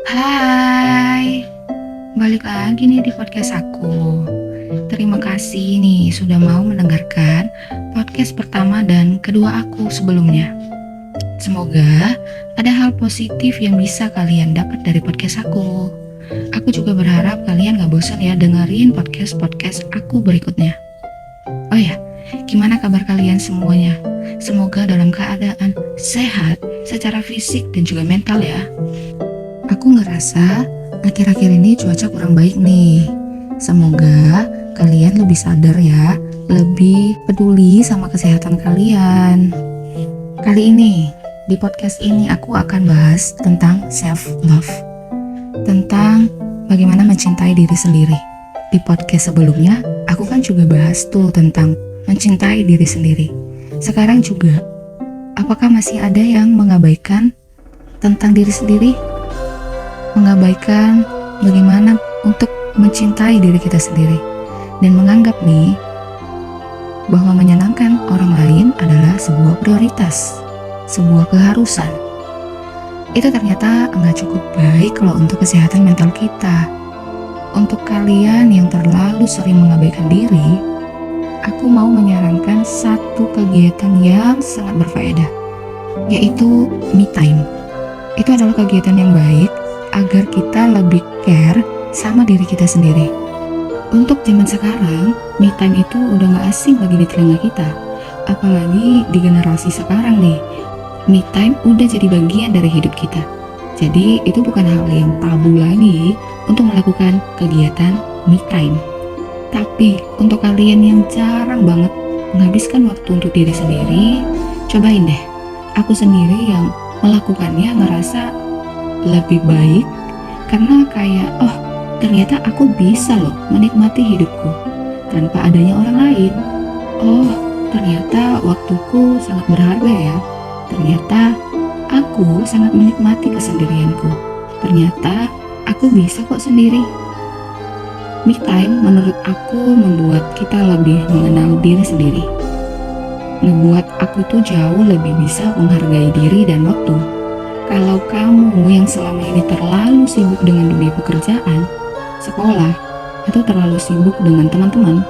Hai, balik lagi nih di podcast aku. Terima kasih nih sudah mau mendengarkan podcast pertama dan kedua aku sebelumnya. Semoga ada hal positif yang bisa kalian dapat dari podcast aku. Aku juga berharap kalian gak bosan ya dengerin podcast-podcast aku berikutnya. Oh ya, gimana kabar kalian semuanya? Semoga dalam keadaan sehat secara fisik dan juga mental ya. Aku ngerasa akhir-akhir ini cuaca kurang baik nih. Semoga kalian lebih sadar ya, lebih peduli sama kesehatan kalian. Kali ini, di podcast ini aku akan bahas tentang self-love. Tentang bagaimana mencintai diri sendiri. Di podcast sebelumnya, aku kan juga bahas tuh tentang mencintai diri sendiri. Sekarang juga, apakah masih ada yang mengabaikan tentang diri sendiri? Mengabaikan bagaimana untuk mencintai diri kita sendiri dan menganggap nih bahwa menyenangkan orang lain adalah sebuah prioritas, sebuah keharusan. Itu ternyata nggak cukup baik kalau untuk kesehatan mental kita. Untuk kalian yang terlalu sering mengabaikan diri, aku mau menyarankan satu kegiatan yang sangat berfaedah, yaitu me time. Itu adalah kegiatan yang baik agar kita lebih care sama diri kita sendiri. Untuk zaman sekarang, me time itu udah gak asing lagi di telinga kita. Apalagi di generasi sekarang nih, me time udah jadi bagian dari hidup kita. Jadi itu bukan hal yang tabu lagi untuk melakukan kegiatan me time. Tapi untuk kalian yang jarang banget menghabiskan waktu untuk diri sendiri, cobain deh. Aku sendiri yang melakukannya ngerasa lebih baik karena kayak ternyata aku bisa loh menikmati hidupku tanpa adanya orang lain. Ternyata waktuku sangat berharga ya. Ternyata aku sangat menikmati kesendirianku. Ternyata aku bisa kok sendiri. Me time menurut aku membuat kita lebih mengenal diri sendiri. Ngebuat aku tuh jauh lebih bisa menghargai diri dan waktu. Kalau kamu yang selama ini terlalu sibuk dengan dunia pekerjaan, sekolah, atau terlalu sibuk dengan teman-teman,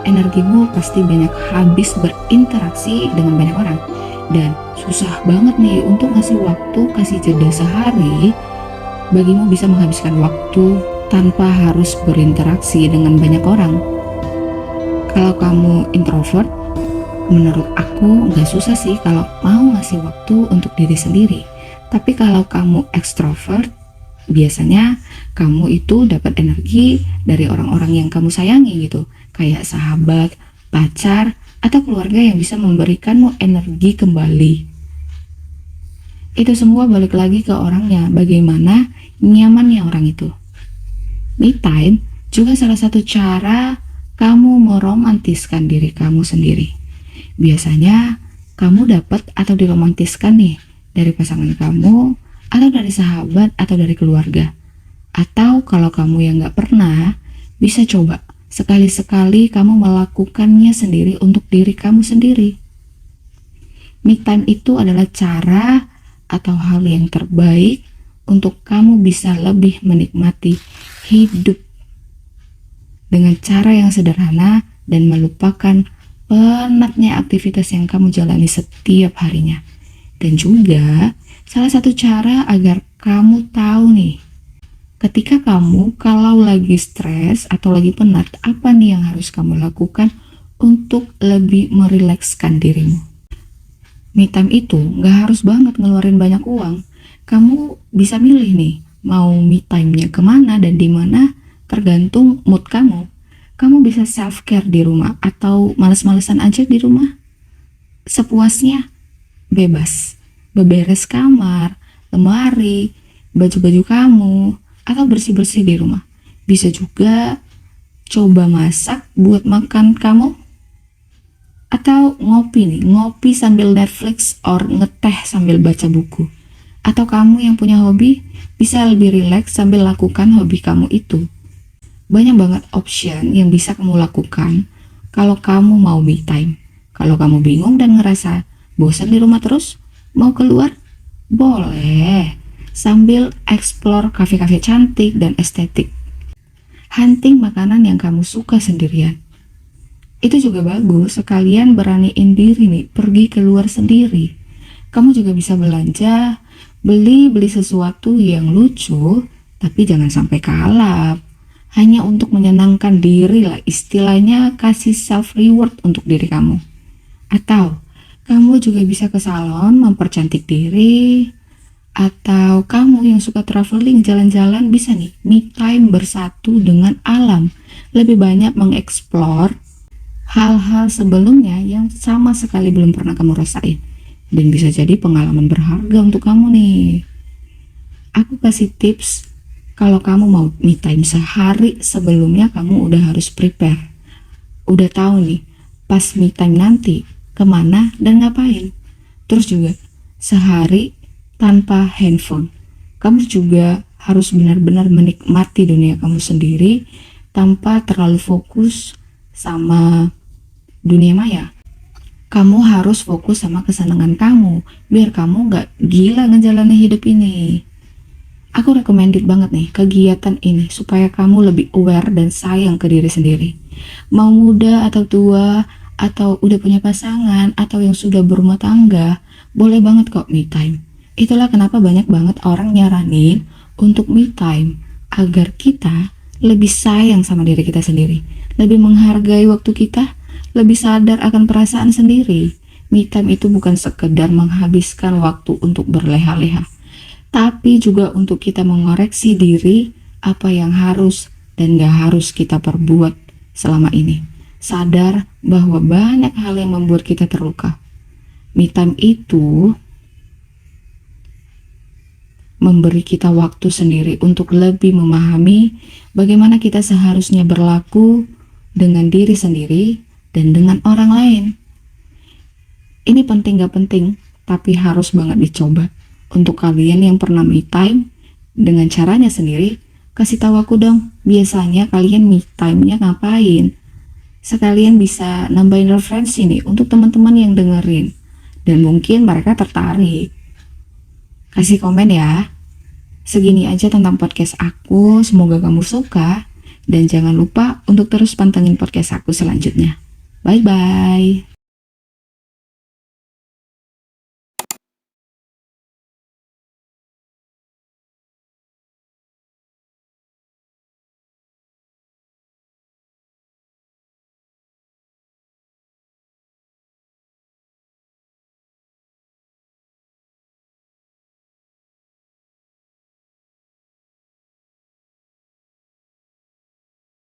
energimu pasti banyak habis berinteraksi dengan banyak orang. Dan susah banget nih untuk ngasih waktu, kasih jeda sehari, bagimu bisa menghabiskan waktu tanpa harus berinteraksi dengan banyak orang. Kalau kamu introvert, menurut aku gak susah sih kalau mau ngasih waktu untuk diri sendiri. Tapi kalau kamu ekstrovert, biasanya kamu itu dapat energi dari orang-orang yang kamu sayangi gitu. Kayak sahabat, pacar, atau keluarga yang bisa memberikanmu energi kembali. Itu semua balik lagi ke orangnya, bagaimana nyamannya orang itu. Me time juga salah satu cara kamu meromantiskan diri kamu sendiri. Biasanya kamu dapat atau diromantiskan nih dari pasangan kamu, atau dari sahabat, atau dari keluarga. Atau kalau kamu yang gak pernah, bisa coba sekali-sekali kamu melakukannya sendiri untuk diri kamu sendiri. Me time itu adalah cara atau hal yang terbaik untuk kamu bisa lebih menikmati hidup dengan cara yang sederhana dan melupakan penatnya aktivitas yang kamu jalani setiap harinya. Dan juga salah satu cara agar kamu tahu nih, ketika kamu kalau lagi stres atau lagi penat, apa nih yang harus kamu lakukan untuk lebih merilekskan dirimu. Me time itu gak harus banget ngeluarin banyak uang. Kamu bisa milih nih, mau me time-nya kemana dan dimana, tergantung mood kamu. Kamu bisa self-care di rumah atau males-malesan aja di rumah. Sepuasnya, bebas. Beberes kamar, lemari, baju-baju kamu, atau bersih-bersih di rumah. Bisa juga coba masak buat makan kamu. Atau ngopi nih, ngopi sambil Netflix or ngeteh sambil baca buku. Atau kamu yang punya hobi, bisa lebih rileks sambil lakukan hobi kamu itu. Banyak banget option yang bisa kamu lakukan kalau kamu mau me time. Kalau kamu bingung dan ngerasa bosan di rumah terus, mau keluar? Boleh. sambil explore kafe-kafe cantik dan estetik. Hunting makanan yang kamu suka sendirian. Itu juga bagus, sekalian beraniin diri nih, pergi keluar sendiri. Kamu juga bisa belanja, beli sesuatu yang lucu, tapi jangan sampai kalap. Hanya untuk menyenangkan diri lah, istilahnya kasih self reward untuk diri kamu. Atau kamu juga bisa ke salon mempercantik diri, atau kamu yang suka traveling, jalan-jalan, bisa nih me time bersatu dengan alam, lebih banyak mengeksplor hal-hal sebelumnya yang sama sekali belum pernah kamu rasain, dan bisa jadi pengalaman berharga untuk kamu nih. Aku kasih tips, kalau kamu mau me time sehari sebelumnya, kamu udah harus prepare, udah tahu nih pas me time nanti kemana dan ngapain. Terus juga sehari tanpa handphone. Kamu juga harus benar-benar menikmati dunia kamu sendiri tanpa terlalu fokus sama dunia maya. Kamu harus fokus sama kesenangan kamu, biar kamu gak gila ngejalanin hidup ini. Aku recommended banget nih kegiatan ini supaya kamu lebih aware dan sayang ke diri sendiri. Mau muda atau tua, atau udah punya pasangan, atau yang sudah berumah tangga, boleh banget kok me time. Itulah kenapa banyak banget orang nyaranin untuk me time, agar kita lebih sayang sama diri kita sendiri, lebih menghargai waktu kita, lebih sadar akan perasaan sendiri. Me time itu bukan sekedar menghabiskan waktu untuk berleha-leha, tapi juga untuk kita mengoreksi diri apa yang harus dan gak harus kita perbuat selama ini. Sadar bahwa banyak hal yang membuat kita terluka. Me time itu memberi kita waktu sendiri untuk lebih memahami bagaimana kita seharusnya berlaku dengan diri sendiri dan dengan orang lain. Ini penting gak penting, tapi harus banget dicoba. Untuk kalian yang pernah me time dengan caranya sendiri, kasih tahu aku dong, biasanya kalian me time-nya ngapain? Sekalian bisa nambahin referensi nih untuk teman-teman yang dengerin, dan mungkin mereka tertarik. Kasih komen ya. Segini aja tentang podcast aku, semoga kamu suka, dan jangan lupa untuk terus pantengin podcast aku selanjutnya. Bye-bye.